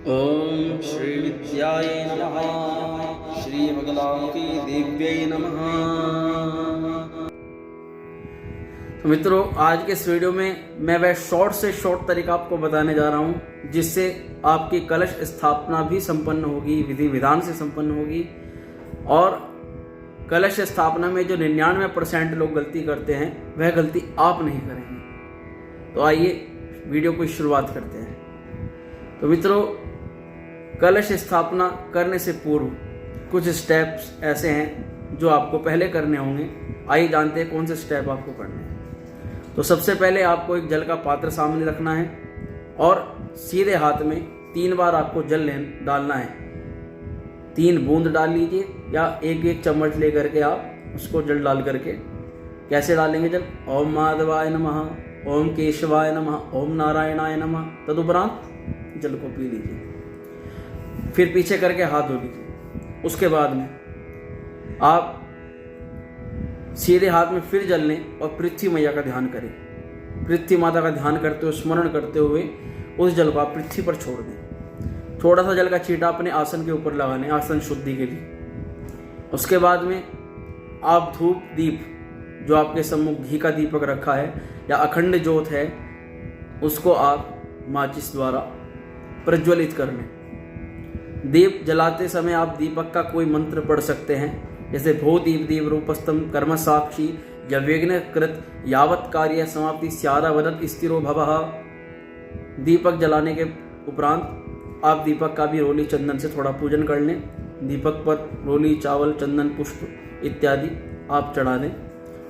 ओम श्री विद्याय नमः। श्री बगलामुखी देव्यै नमः। तो मित्रों, आज के इस वीडियो में मैं वह शॉर्ट से शॉर्ट तरीका आपको बताने जा रहा हूं जिससे आपकी कलश स्थापना भी संपन्न होगी, विधि विधान से संपन्न होगी। और कलश स्थापना में जो 99% लोग गलती करते हैं वह गलती आप नहीं करेंगे। तो आइए वीडियो की शुरुआत करते हैं। तो मित्रों, कलश स्थापना करने से पूर्व कुछ स्टेप्स ऐसे हैं जो आपको पहले करने होंगे। आइए जानते हैं कौन से स्टेप आपको करने हैं। तो सबसे पहले आपको एक जल का पात्र सामने रखना है और सीधे हाथ में 3 बार आपको जल डालना है। 3 बूंद डाल लीजिए या एक चम्मच लेकर के आप उसको जल डाल करके, कैसे डालेंगे जल? ओम माधवाय नमः, ओम केशवाय नमः, ओम नारायणाय नमः। तदुपरांत जल को पी लीजिए, फिर पीछे करके हाथ धो लीजिए। उसके बाद में आप सीधे हाथ में फिर जल लें और पृथ्वी मैया का ध्यान करें। पृथ्वी माता का ध्यान करते हुए, स्मरण करते हुए उस जल को आप पृथ्वी पर छोड़ दें। थोड़ा सा जल का छींटा अपने आसन के ऊपर लगाने, आसन शुद्धि के लिए। उसके बाद में आप धूप दीप, जो आपके सम्मुख घी का दीपक रखा है या अखंड ज्योत है, उसको आप माचिस द्वारा प्रज्वलित कर लें। दीप जलाते समय आप दीपक का कोई मंत्र पढ़ सकते हैं, जैसे भो दीप दीप रूपस्तम कर्म साक्षी यज्ञ कृत यावत कार्य समाप्ति स्यादा वदत स्थिरो भवः। दीपक जलाने के उपरांत आप दीपक का भी रोली चंदन से थोड़ा पूजन कर लें। दीपक पर रोली, चावल, चंदन, पुष्प इत्यादि आप चढ़ा दें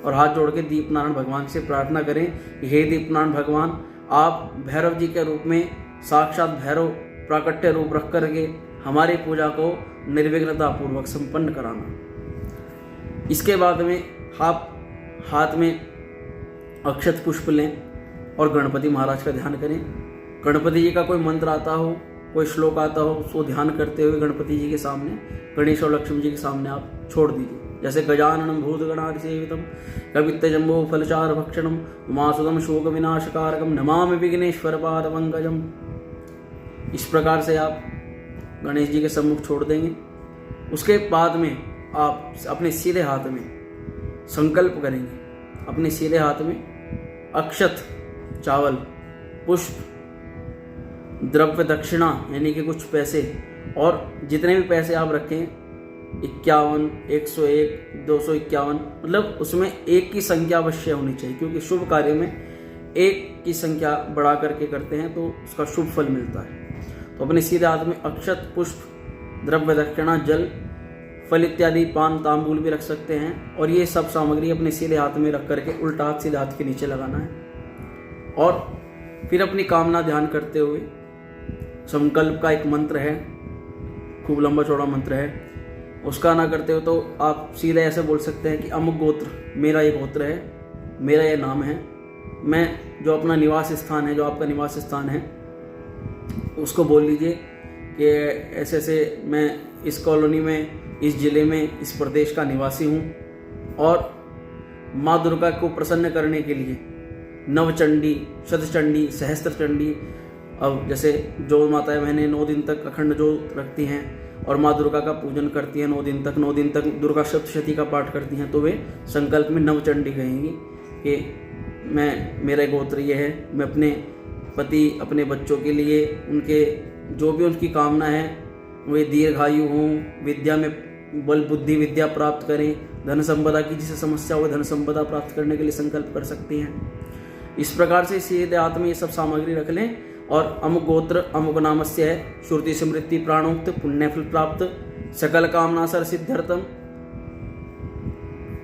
और हाथ जोड़ के दीपनारायण भगवान से प्रार्थना करें, हे दीपनारायण भगवान, आप भैरव जी के रूप में साक्षात भैरव प्राकट्य रूप रख करके हमारी पूजा को निर्विघ्नता पूर्वक संपन्न कराना। इसके बाद में आप हाथ में अक्षत पुष्प लें और गणपति महाराज का ध्यान करें। गणपति जी का कोई मंत्र आता हो, कोई श्लोक आता हो, उसको ध्यान करते हुए गणपति जी के सामने, गणेश और लक्ष्मी जी के सामने आप छोड़ दीजिए। जैसे गजाननम भूतगणाधिसेवितम कवित्तजम्बो फलचार भक्षणम उमासुतम शोक विनाशकारकम नमामि विघ्नेश्वर पाद पंकजम। इस प्रकार से आप गणेश जी के सम्मुख छोड़ देंगे। उसके बाद में आप अपने सीधे हाथ में संकल्प करेंगे। अपने सीधे हाथ में अक्षत, चावल, पुष्प, द्रव्य दक्षिणा यानी कि कुछ पैसे, और जितने भी पैसे आप रखें 51, 101, 251, मतलब उसमें 1 की संख्या अवश्य होनी चाहिए, क्योंकि शुभ कार्य में 1 की संख्या बढ़ा करके करते हैं तो उसका शुभ फल मिलता है। तो अपने सीधे हाथ में अक्षत, पुष्प, द्रव्य दक्षिणा, जल, फल इत्यादि, पान, तांबूल भी रख सकते हैं। और ये सब सामग्री अपने सीधे हाथ में रख करके उल्टा हाथ सीधे हाथ के नीचे लगाना है और फिर अपनी कामना ध्यान करते हुए, संकल्प का एक मंत्र है, खूब लंबा चौड़ा मंत्र है, उसका ना करते हो तो आप सीधे ऐसे बोल सकते हैं कि अमुक गोत्र, मेरा ये गोत्र है, मेरा ये नाम है, मैं जो अपना निवास स्थान है, जो आपका निवास स्थान है, उसको बोल लीजिए कि ऐसे ऐसे मैं इस कॉलोनी में, इस जिले में, इस प्रदेश का निवासी हूँ और माँ दुर्गा को प्रसन्न करने के लिए नवचंडी, शतचंडी, सहस्त्र चंडी, अब जैसे जो माताएं बहनें 9 दिन तक अखंड ज्योत रखती हैं और माँ दुर्गा का पूजन करती हैं 9 दिन तक दुर्गा सप्तशती का पाठ करती हैं, तो वे संकल्प में नवचंडी कहेंगी कि मेरा गोत्र ये है, मैं अपने पति, अपने बच्चों के लिए, उनके जो भी उनकी कामना है, वे दीर्घायु हों, विद्या में बल बुद्धि विद्या प्राप्त करें, धन संपदा की जिसे समस्या हो धन संपदा प्राप्त करने के लिए संकल्प कर सकती हैं। इस प्रकार से सीधे हाथ में ये सब सामग्री रख लें और अमुक गोत्र अमुक नामस्य है, श्रुति स्मृति प्राणोक्त, पुण्यफल प्राप्त, सकल कामना सर सिद्ध्यर्थम,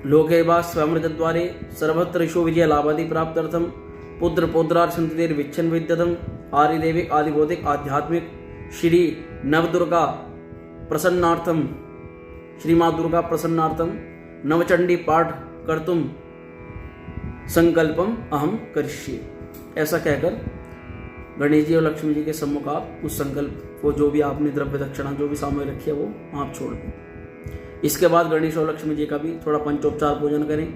लोके वा स्वमृतद्वारे सर्वत्र यशो विजय लाभादि प्राप्त्यर्थम, पुत्र पौत्रार्थ विच्छन विद्यतम, आदिदेविक आदिभौतिक आध्यात्मिक श्री नवदुर्गा प्रसन्नार्थम, श्री माँ दुर्गा प्रसन्नार्थम नवचंडी पाठ कर्तुम संकल्पम अहम करिष्ये। ऐसा कहकर गणेश जी और लक्ष्मी जी के सम्मुख आप उस संकल्प को, जो भी आपने द्रव्य दक्षिणा, जो भी सामग्री रखी है, वो आप छोड़ दें। इसके बाद गणेश और लक्ष्मी जी का भी थोड़ा पंचोपचार पूजन करें।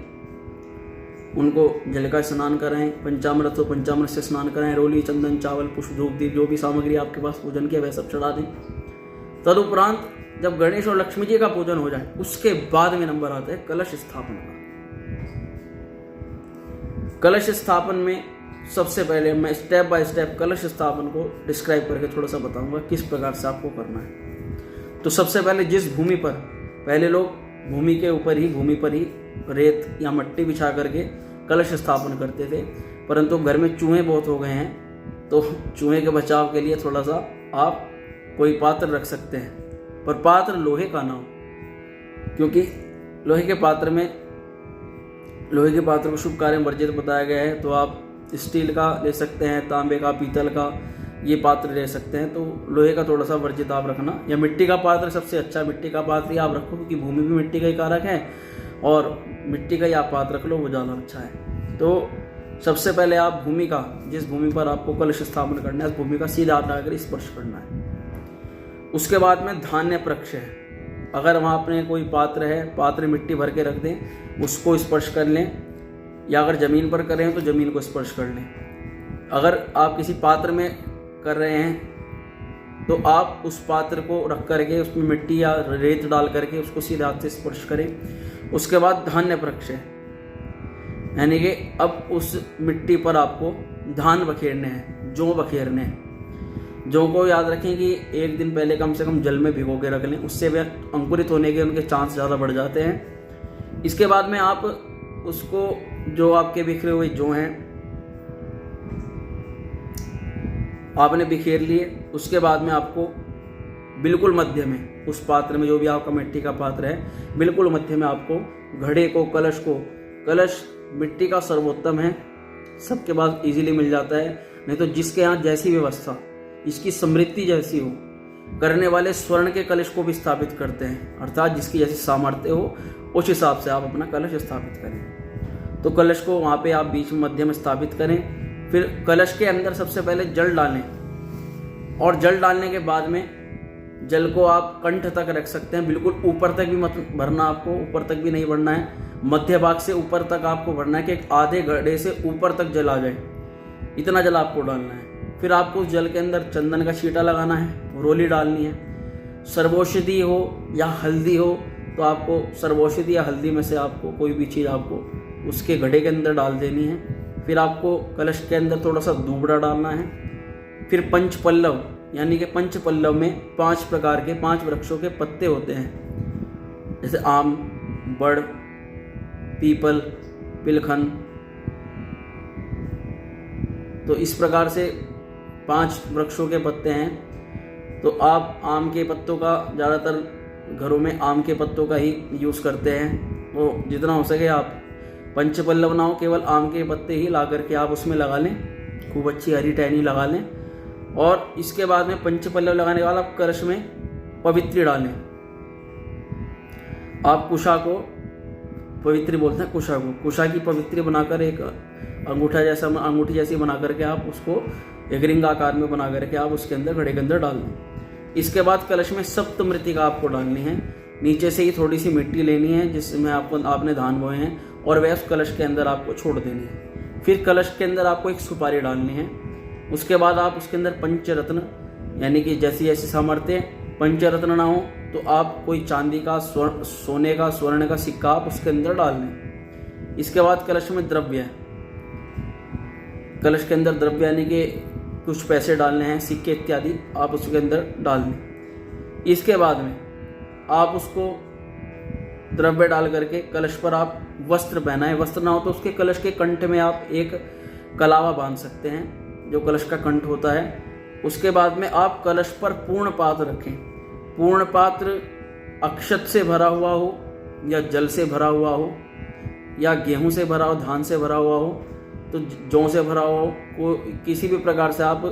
उनको जल का स्नान कराएं, पंचामृत हो पंचामृत से स्नान कराएं, रोली चंदन चावल पुष्प धूप दीप जो भी सामग्री आपके पास पूजन की है वह सब चढ़ा दें। तदुपरांत जब गणेश और लक्ष्मी जी का पूजन हो जाए उसके बाद में नंबर आता है कलश स्थापन का। कलश स्थापन में सबसे पहले मैं स्टेप बाय स्टेप कलश स्थापन को डिस्क्राइब करके थोड़ा सा बताऊंगा किस प्रकार से आपको करना है। तो सबसे पहले जिस भूमि पर पहले लोग भूमि पर ही रेत या मिट्टी बिछा करके कलश स्थापन करते थे, परंतु घर में चूहे बहुत हो गए हैं तो चूहे के बचाव के लिए थोड़ा सा आप कोई पात्र रख सकते हैं, पर पात्र लोहे का ना हो, क्योंकि लोहे के पात्र को शुभ कार्य में वर्जित बताया गया है। तो आप स्टील का ले सकते हैं, तांबे का, पीतल का ये पात्र ले सकते हैं। तो लोहे का थोड़ा सा वर्जित आप रखना, या मिट्टी का पात्र सबसे अच्छा, मिट्टी का पात्र ही आप रखो क्योंकि भूमि भी मिट्टी का ही कारक है और मिट्टी का ही आप पात्र रख लो वो ज़्यादा अच्छा है। तो सबसे पहले आप भूमि का, जिस भूमि पर आपको कलश स्थापन करना है उस भूमि का सीधा हाथ लगाकर स्पर्श करना है। उसके बाद में धान्य प्रक्ष है, अगर वहाँ अपने कोई पात्र है, पात्र मिट्टी भर के रख दें, उसको स्पर्श कर लें, या अगर ज़मीन पर कर रहे हैं तो ज़मीन को स्पर्श कर लें। अगर आप किसी पात्र में कर रहे हैं तो आप उस पात्र को रख करके उसमें मिट्टी या रेत डाल करके उसको सीधे हाथ से स्पर्श करें। उसके बाद धान्य प्रक्ष है, यानी कि अब उस मिट्टी पर आपको धान बखेरने हैं, जौ बखेरने हैं। जौ को याद रखें कि एक दिन पहले कम से कम जल में भिगो के रख लें, उससे वे अंकुरित होने के उनके चांस ज़्यादा बढ़ जाते हैं। इसके बाद में आप उसको, जो आपके बिखरे हुए जौ हैं आपने बिखेर लिए, उसके बाद में आपको बिल्कुल मध्य में उस पात्र में, जो भी आपका मिट्टी का पात्र है, बिल्कुल मध्य में आपको घड़े को, कलश मिट्टी का सर्वोत्तम है, सबके पास इजीली मिल जाता है। नहीं तो जिसके यहाँ जैसी व्यवस्था, इसकी समृद्धि जैसी हो, करने वाले स्वर्ण के कलश को भी स्थापित करते हैं, अर्थात जिसकी जैसी सामर्थ्य हो उस हिसाब से आप अपना कलश स्थापित करें। तो कलश को वहाँ पे आप बीच में मध्य में स्थापित करें। फिर कलश के अंदर सबसे पहले जल डालें, और जल डालने के बाद में जल को आप कंठ तक रख सकते हैं, बिल्कुल ऊपर तक भी मत भरना, आपको ऊपर तक भी नहीं भरना है, मध्य भाग से ऊपर तक आपको भरना है कि आधे घड़े से ऊपर तक जल आ जाए, इतना जल आपको डालना है। फिर आपको उस जल के अंदर चंदन का छींटा लगाना है, रोली डालनी है। सर्वौषधि हो या हल्दी हो तो आपको सर्वौषधि या हल्दी में से आपको कोई भी चीज़ आपको उसके घड़े के अंदर डाल देनी है। फिर आपको कलश के अंदर थोड़ा सा दूबड़ा डालना है। फिर पंचपल्लव, यानी कि पंचपल्लव में 5 प्रकार के 5 वृक्षों के पत्ते होते हैं, जैसे आम, बड़, पीपल, पिलखन। तो इस प्रकार से 5 वृक्षों के पत्ते हैं। तो आप आम के पत्तों का, ज़्यादातर घरों में आम के पत्तों का ही यूज़ करते हैं, तो जितना हो सके आप पंचपल्लव ना हो, केवल आम के पत्ते ही ला करके आप उसमें लगा लें, खूब अच्छी हरी टहनी लगा लें। और इसके बाद में पंचपल्लव लगाने के बाद आप कलश में पवित्री डालें। आप कुशा को पवित्री बोलते हैं, कुशा की पवित्री बनाकर एक अंगूठी जैसी बना करके आप उसको एक रिंग आकार में बना करके आप उसके अंदर, घड़े के अंदर डाल दें। इसके बाद कलश में सप्तमृतिका आपको डालनी है, नीचे से ही थोड़ी सी मिट्टी लेनी है जिसमें आपने धान बोए हैं, और वह उस कलश के अंदर आपको छोड़ देनी है। फिर कलश के अंदर आपको एक सुपारी डालनी है। उसके बाद आप उसके अंदर पंचरत्न, यानी कि जैसी जैसी सामर्थ्य, पंचरत्न ना हो तो आप कोई चांदी का, सोने का, स्वर्ण का सिक्का आप उसके अंदर डाल लें। इसके बाद कलश में द्रव्य है, कलश के अंदर द्रव्य यानी कि कुछ पैसे डालने हैं, सिक्के इत्यादि आप उसके अंदर डाल लें। इसके बाद में आप उसको द्रव्य डाल करके कलश पर आप वस्त्र पहनाएं। वस्त्र ना हो तो उसके कलश के कंठ में आप एक कलावा बांध सकते हैं, जो कलश का कंठ होता है। उसके बाद में आप कलश पर पूर्ण पात्र रखें। पूर्ण पात्र अक्षत से भरा हुआ हो, या जल से भरा हुआ हो, या गेहूं से भरा हो, धान से भरा हुआ हो, तो जौ से भरा हुआ हो, को किसी भी प्रकार से आप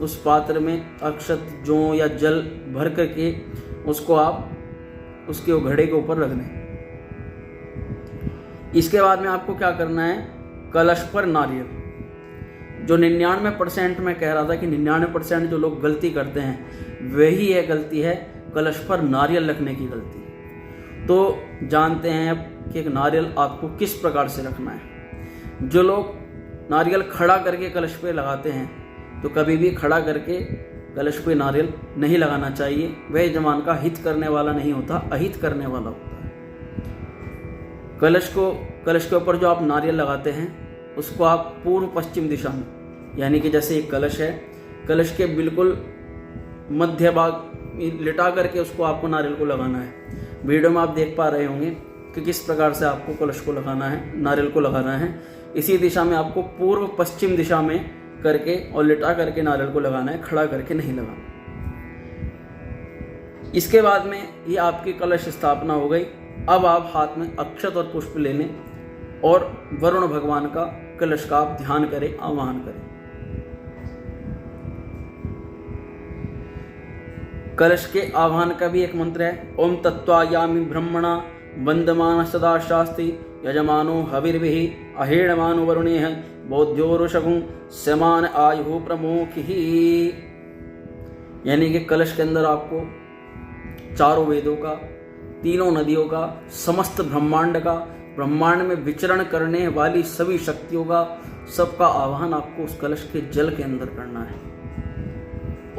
उस पात्र में अक्षत, जौ या जल भर करके उसको आप उसके घड़े के ऊपर रख दें। इसके बाद में आपको क्या करना है, कलश पर नारियल, जो 99% में कह रहा था कि 99% जो लोग गलती करते हैं वही है गलती है, कलश पर नारियल रखने की गलती। तो जानते हैं कि एक नारियल आपको किस प्रकार से रखना है। जो लोग नारियल खड़ा करके कलश पे लगाते हैं, तो कभी भी खड़ा करके कलश पे नारियल नहीं लगाना चाहिए। वह यजमान का हित करने वाला नहीं होता, अहित करने वाला होता है। कलश के ऊपर जो आप नारियल लगाते हैं उसको आप पूर्व पश्चिम दिशा में, यानी कि जैसे एक कलश है, कलश के बिल्कुल मध्य भाग लिटा करके उसको आपको नारियल को लगाना है। वीडियो में आप देख पा रहे होंगे कि किस प्रकार से आपको कलश को लगाना है, नारियल को लगाना है। इसी दिशा में आपको पूर्व पश्चिम दिशा में करके और लिटा करके नारियल को लगाना है, खड़ा करके नहीं लगाना। इसके बाद में ये आपकी कलश स्थापना हो गई। अब आप हाथ में अक्षत और पुष्प ले लें और वरुण भगवान का कलश का आप ध्यान करें, आवाहन करें। कलश के आह्वान का भी एक मंत्र है, ओम तत्वायामि ब्रह्मणा वंदमान सदा शास्ति यजमानो हविर्भिः अहेणमानो वरुणेह बोध्योरुषगुं समान आयु प्रमुखिः। यानी कि कलश के अंदर आपको चारों वेदों का, तीनों नदियों का, समस्त ब्रह्मांड का, ब्रह्मांड में विचरण करने वाली सभी शक्तियों का, सबका आवाहन आपको उस कलश के जल के अंदर करना है।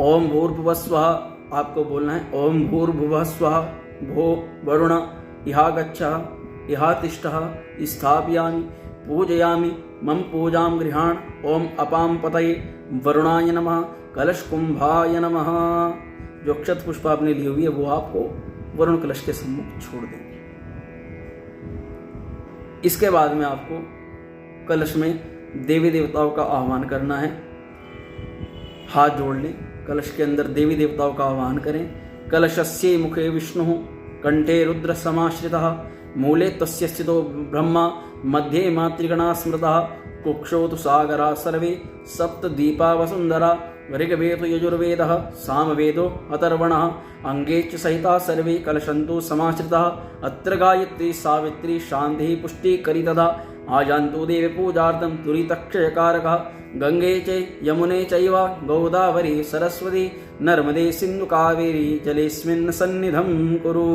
ओम भूर्भुवः स्वः आपको बोलना है, ओम भूर्भुवः स्वः भो वरुण इहा गच्छ इहा तिष्ठः स्थापयामि पूजयामि मम पूजां गृहाण। ओम अपां पतये वरुणाय नमः कलश कुंभाय नमः। जो अक्षत पुष्प आपने ली हुई है वो आपको वरुण कलश के सम्मुख छोड़ देंगे। इसके बाद में आपको कलश में देवी देवताओं का आह्वान करना है। हाथ जोड़ लें, कलश के अंदर देवी देवताओं का आह्वान करें। कलशस्य मुखे विष्णु कंठे रुद्र समाश्रितः मूले तस्य स्थितो ब्रह्मा मध्ये मातृगणा स्मृतः कुक्षौ तु सागरा सर्वे सप्त दीपा वसुंधरा ऋग्वेदो यजुर्वेदः सामवेदो अथर्वणः अंगे च सहिता सर्वे कलशन्तु समाश्रितः अत्र गायत्री सावित्री शान्तिः पुष्टिकरी तथा आयान्तु देवी पूजार्थं दुरितक्षयकारकः गंगे च यमुने चैव गोदावरी सरस्वती नर्मदे सिन्धु कावेरी जलेस्मिन् सन्निधं कुरु।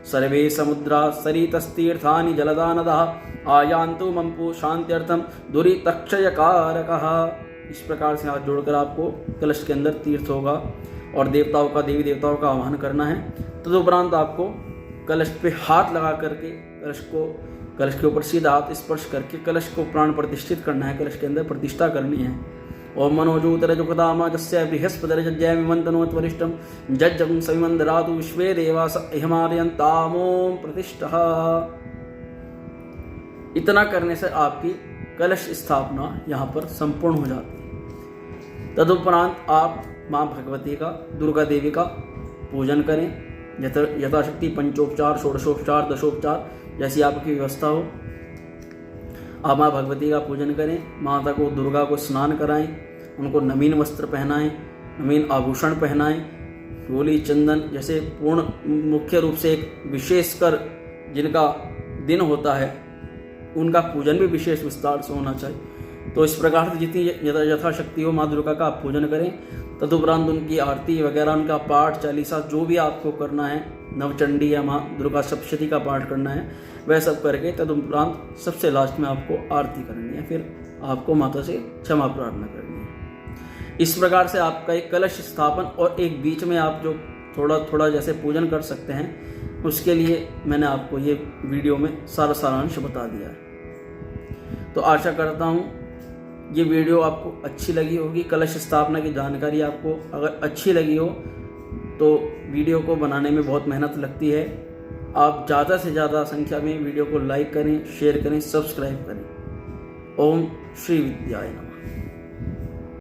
सर्वे समुद्रा सरितस्तीर्थानि जलदा नदः आयान्तु मम्पु शान्त्यर्थं दुरितक्षयकारकः। इस प्रकार से हाथ जोड़कर आपको कलश के अंदर तीर्थ होगा और देवताओं का, देवी देवताओं का आह्वान करना है। तदुपरांत आपको कलश पे हाथ लगा करके कलश के ऊपर सीधा हाथ स्पर्श करके कलश को प्राण प्रतिष्ठित करना है, कलश के अंदर प्रतिष्ठा करनी है। ओम मनोजूतरजुकदामा जस्य बृहस्पतिर्जयमिमन्तनोत् वरिष्ठं जज्जं सविमन्दरातु विश्वे देवास हिमालयन्तामों प्रतिष्ठः। इतना करने से आपकी कलश स्थापना यहाँ पर संपूर्ण हो जाती है। तदुपरांत आप माँ भगवती का, दुर्गा देवी का पूजन करें, यथाशक्ति पंचोपचार, षोडशोपचार, दशोपचार जैसी आपकी व्यवस्था हो। आप माँ भगवती का पूजन करें, माता को, दुर्गा को स्नान कराएं, उनको नवीन वस्त्र पहनाएं, नवीन आभूषण पहनाएं, रोली चंदन जैसे पूर्ण मुख्य रूप से एक विशेषकर जिनका दिन होता है उनका पूजन भी विशेष विस्तार से होना चाहिए। तो इस प्रकार से जितनी यथाशक्ति हो माँ दुर्गा का आप पूजन करें। तदुपरांत उनकी आरती वगैरह, उनका पाठ चालीसा जो भी आपको करना है, नवचंडी या माँ दुर्गा सप्तशती का पाठ करना है, वह सब करके तदुपरांत सबसे लास्ट में आपको आरती करनी है। फिर आपको माता से क्षमा प्रार्थना करनी है। इस प्रकार से आपका एक कलश स्थापन और एक बीच में आप जो थोड़ा थोड़ा जैसे पूजन कर सकते हैं, उसके लिए मैंने आपको ये वीडियो में सारा सारांश बता दिया है। तो आशा करता हूँ ये वीडियो आपको अच्छी लगी होगी। कलश स्थापना की जानकारी आपको अगर अच्छी लगी हो तो वीडियो को बनाने में बहुत मेहनत लगती है। आप ज़्यादा से ज़्यादा संख्या में वीडियो को लाइक करें, शेयर करें, सब्सक्राइब करें। ओम श्री विद्याय नमः।